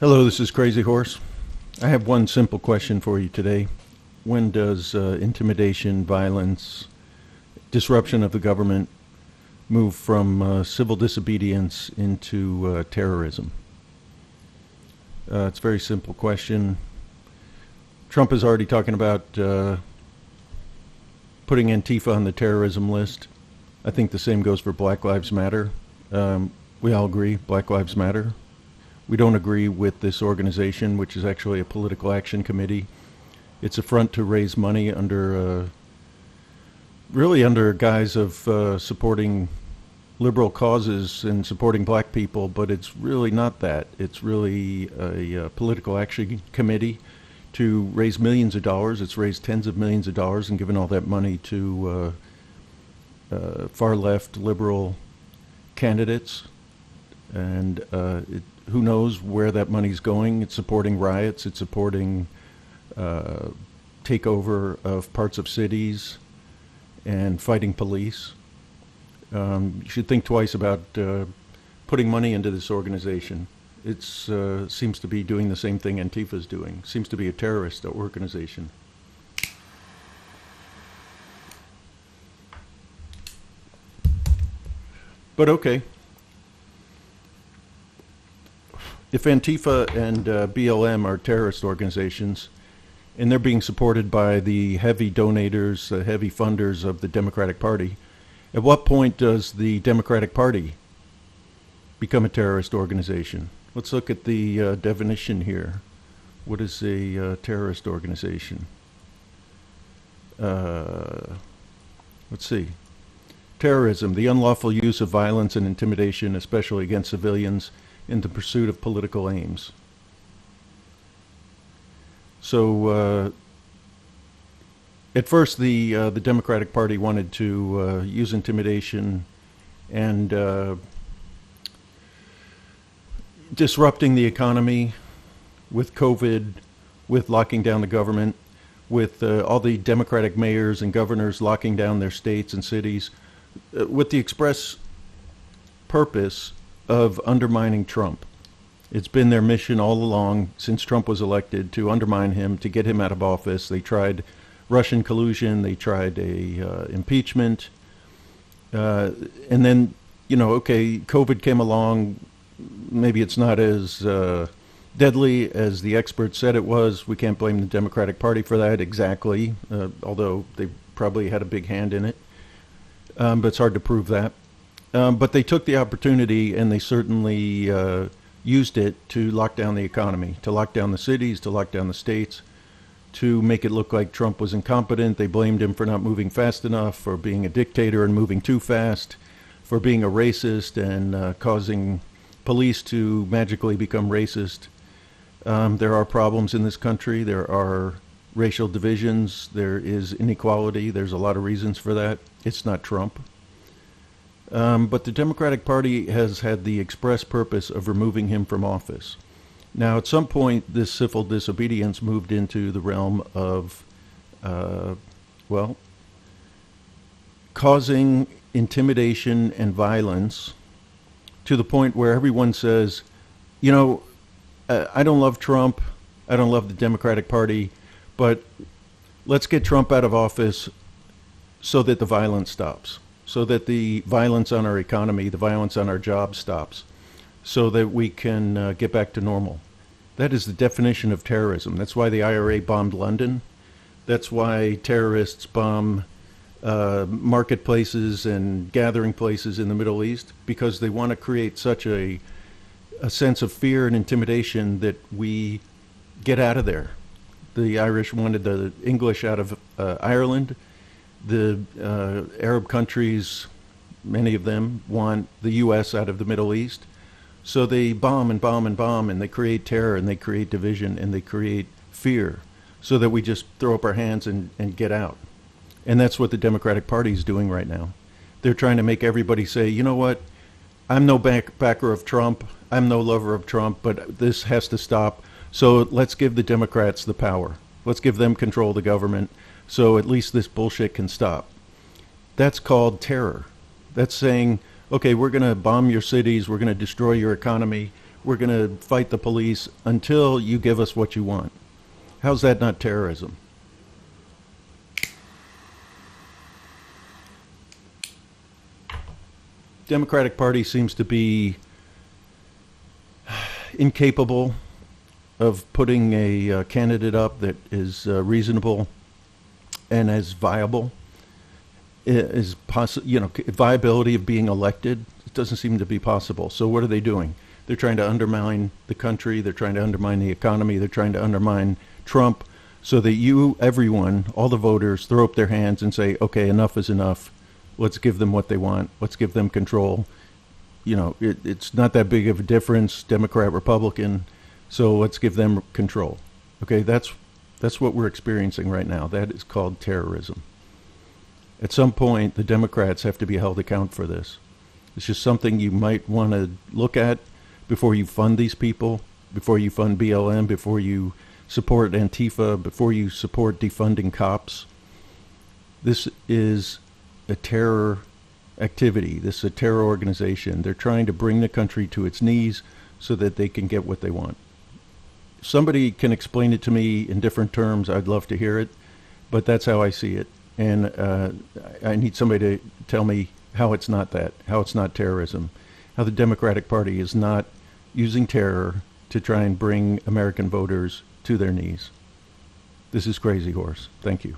Hello, this is Crazy Horse. I have one simple question for you today. When does intimidation, violence, disruption of the government move from civil disobedience into terrorism? It's a very simple question. Trump is already talking about putting Antifa on the terrorism list. I think the same goes for Black Lives Matter. We all agree Black Lives Matter. We don't agree with this organization, which is actually a political action committee. It's a front to raise money really under guise of supporting liberal causes and supporting black people, but it's really not that. It's really a political action committee to raise millions of dollars. It's raised tens of millions of dollars and given all that money to far left liberal candidates. And who knows where that money's going. It's supporting riots. It's supporting takeover of parts of cities and fighting police. You should think twice about putting money into this organization. It seems to be doing the same thing Antifa's doing. Seems to be a terrorist organization. But okay. If Antifa and BLM are terrorist organizations, and they're being supported by the heavy donators, the heavy funders of the Democratic Party, at what point does the Democratic Party become a terrorist organization? Let's look at the definition here. What is a terrorist organization? Let's see. Terrorism, the unlawful use of violence and intimidation, especially against civilians, in the pursuit of political aims. So, at first, the Democratic Party wanted to use intimidation and disrupting the economy with COVID, with locking down the government, with all the Democratic mayors and governors locking down their states and cities, with the express purpose of undermining Trump. It's been their mission all along since Trump was elected to undermine him, to get him out of office. They tried Russian collusion. They tried impeachment. And then, okay, COVID came along. Maybe it's not as deadly as the experts said it was. We can't blame the Democratic Party for that exactly, although they probably had a big hand in it. But it's hard to prove that. But they took the opportunity, and they certainly used it to lock down the economy, to lock down the cities, to lock down the states, to make it look like Trump was incompetent. They blamed him for not moving fast enough, for being a dictator and moving too fast, for being a racist and causing police to magically become racist. There are problems in this country. There are racial divisions. There is inequality. There's a lot of reasons for that. It's not Trump. But the Democratic Party has had the express purpose of removing him from office. Now, at some point, this civil disobedience moved into the realm of, causing intimidation and violence to the point where everyone says, I don't love Trump, I don't love the Democratic Party, but let's get Trump out of office so that the violence stops. So that the violence on our economy, the violence on our jobs stops, so that we can get back to normal. That is the definition of terrorism. That's why the IRA bombed London. That's why terrorists bomb marketplaces and gathering places in the Middle East, because they want to create such a sense of fear and intimidation that we get out of there. The Irish wanted the English out of Ireland. The Arab countries, many of them, want the U.S. out of the Middle East. So they bomb and bomb and bomb, and they create terror, and they create division, and they create fear, so that we just throw up our hands and get out. And that's what the Democratic Party is doing right now. They're trying to make everybody say, you know what, I'm no backer of Trump, I'm no lover of Trump, but this has to stop. So let's give the Democrats the power. Let's give them control of the government, so at least this bullshit can stop. That's called terror. That's saying, okay, we're going to bomb your cities, we're going to destroy your economy, we're going to fight the police until you give us what you want. How's that not terrorism? Democratic Party seems to be incapable of putting a candidate up that is reasonable and as viable. Viability of being elected, it doesn't seem to be possible. So what are they doing? They're trying to undermine the country. They're trying to undermine the economy. They're trying to undermine Trump so that everyone, all the voters, throw up their hands and say, okay, enough is enough. Let's give them what they want. Let's give them control. It's not that big of a difference, Democrat, Republican, so let's give them control. Okay, that's what we're experiencing right now. That is called terrorism. At some point, the Democrats have to be held account for this. It's just something you might want to look at before you fund these people, before you fund BLM, before you support Antifa, before you support defunding cops. This is a terror activity. This is a terror organization. They're trying to bring the country to its knees so that they can get what they want. If somebody can explain it to me in different terms, I'd love to hear it, but that's how I see it. And I need somebody to tell me how it's not that, how it's not terrorism, how the Democratic Party is not using terror to try and bring American voters to their knees. This is Crazy Horse. Thank you.